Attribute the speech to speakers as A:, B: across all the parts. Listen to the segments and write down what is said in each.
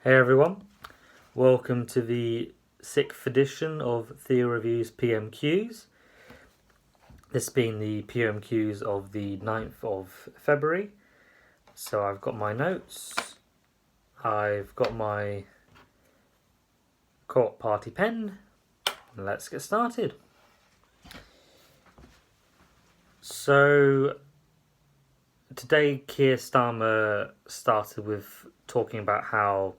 A: Hey everyone, welcome to the 6th edition of Theo Reviews PMQs. This being the PMQs of the 9th of February. So I've got my notes, I've got my court party pen, and let's get started. So today Keir Starmer started with talking about how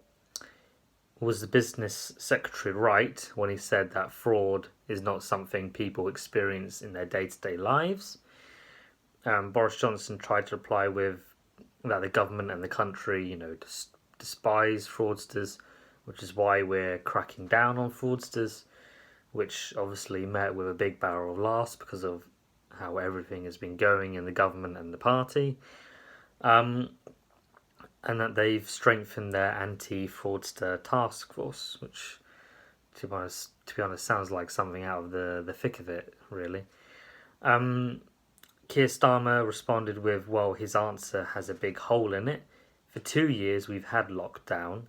A: was the business secretary right when he said that fraud is not something people experience in their day-to-day lives? Boris Johnson tried to reply with that the government and the country, despise fraudsters, which is why we're cracking down on fraudsters, which obviously met with a big barrel of laughs because of how everything has been going in the government and the party. And that they've strengthened their anti-fraudster task force, which, to be honest, sounds like something out of the thick of it, really. Keir Starmer responded with, well, his answer has a big hole in it. For 2 years, we've had lockdown.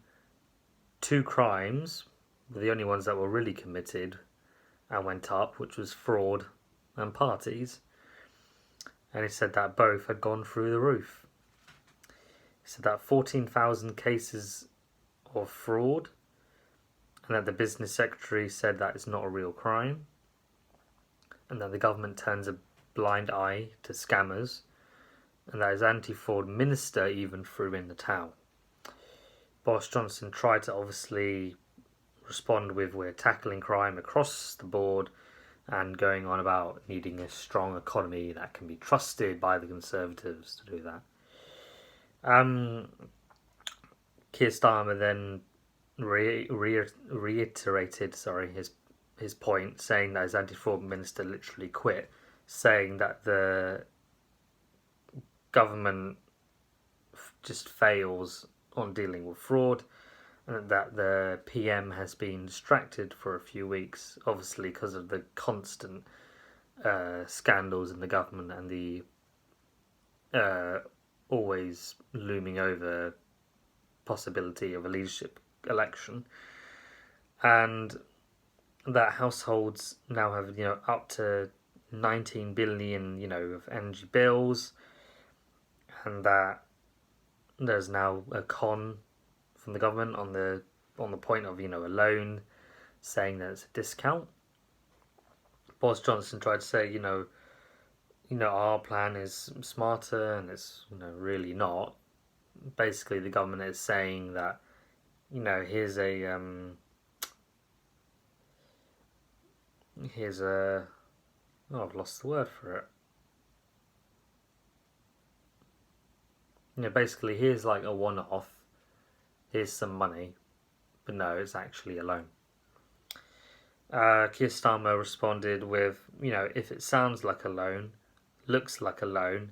A: 2 crimes were the only ones that were really committed and went up, which was fraud and parties. And he said that both had gone through the roof. He said that 14,000 cases of fraud, and that the business secretary said that it's not a real crime, and that the government turns a blind eye to scammers, and that his anti-fraud minister even threw in the towel. Boris Johnson tried to obviously respond with, we're tackling crime across the board, and going on about needing a strong economy that can be trusted by the Conservatives to do that. Keir Starmer then reiterated his point, saying that his anti-fraud minister literally quit, saying that the government just fails on dealing with fraud, and that the PM has been distracted for a few weeks, obviously because of the constant scandals in the government and the always looming over possibility of a leadership election, and that households now have up to 19 billion of energy bills, and that there's now a con from the government on the point of a loan, saying that it's a discount. Boris Johnson tried to say our plan is smarter, and it's really not. Basically, the government is saying that here's a I've lost the word for it. Basically, here's like a one-off. Here's some money, but no, it's actually a loan. Keir Starmer responded with, if it sounds like a loan, looks like a loan,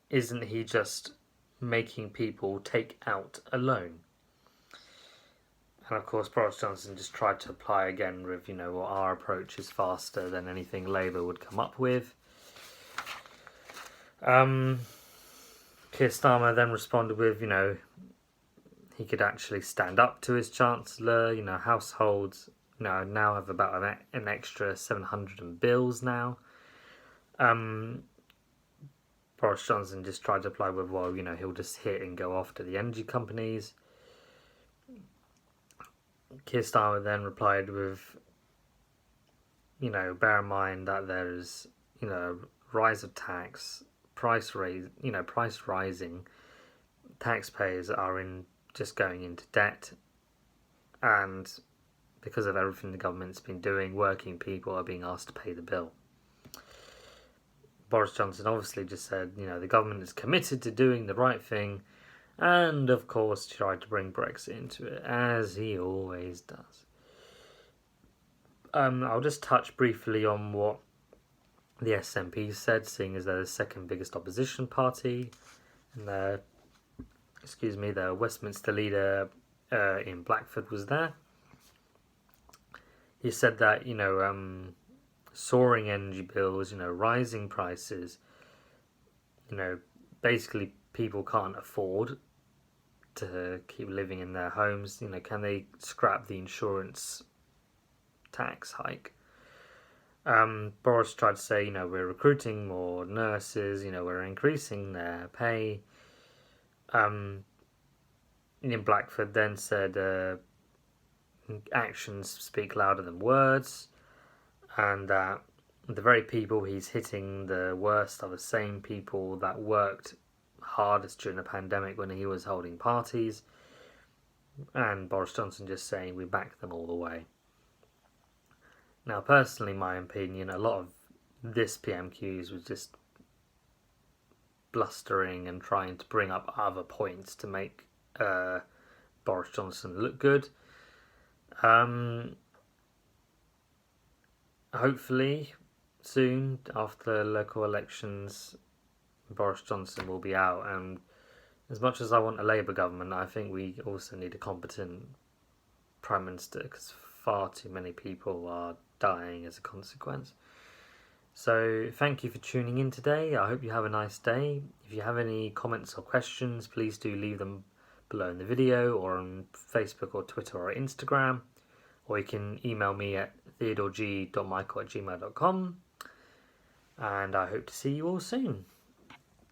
A: isn't he just making people take out a loan? And of course, Boris Johnson just tried to apply again with, our approach is faster than anything Labour would come up with. Keir Starmer then responded with, he could actually stand up to his Chancellor. Households now have about an extra 700 in bills now. Boris Johnson just tried to apply with, well, he'll just hit and go after the energy companies. Keir Starmer then replied with, bear in mind that there's, rise of tax, price rising, taxpayers are just going into debt, and because of everything the government's been doing, working people are being asked to pay the bill. Boris Johnson obviously just said, the government is committed to doing the right thing, and of course tried to bring Brexit into it, as he always does. I'll just touch briefly on what the SNP said, seeing as they're the second biggest opposition party, and their Westminster leader in Blackford was there. He said that, soaring energy bills, rising prices, basically people can't afford to keep living in their homes? You know, can they scrap the insurance tax hike? Boris tried to say, you know, we're recruiting more nurses, you know, we're increasing their pay. Ian Blackford then said actions speak louder than words, and that the very people he's hitting the worst are the same people that worked hardest during the pandemic when he was holding parties. And Boris Johnson just saying we back them all the way. Now, personally, my opinion, a lot of this PMQs was just blustering and trying to bring up other points to make Boris Johnson look good. Hopefully, soon after local elections, Boris Johnson will be out. And as much as I want a Labour government, I think we also need a competent Prime Minister, because far too many people are dying as a consequence. So thank you for tuning in today. I hope you have a nice day. If you have any comments or questions, please do leave them below in the video, or on Facebook or Twitter or Instagram, or you can email me at theodoreg.michael@gmail.com, and I hope to see you all soon.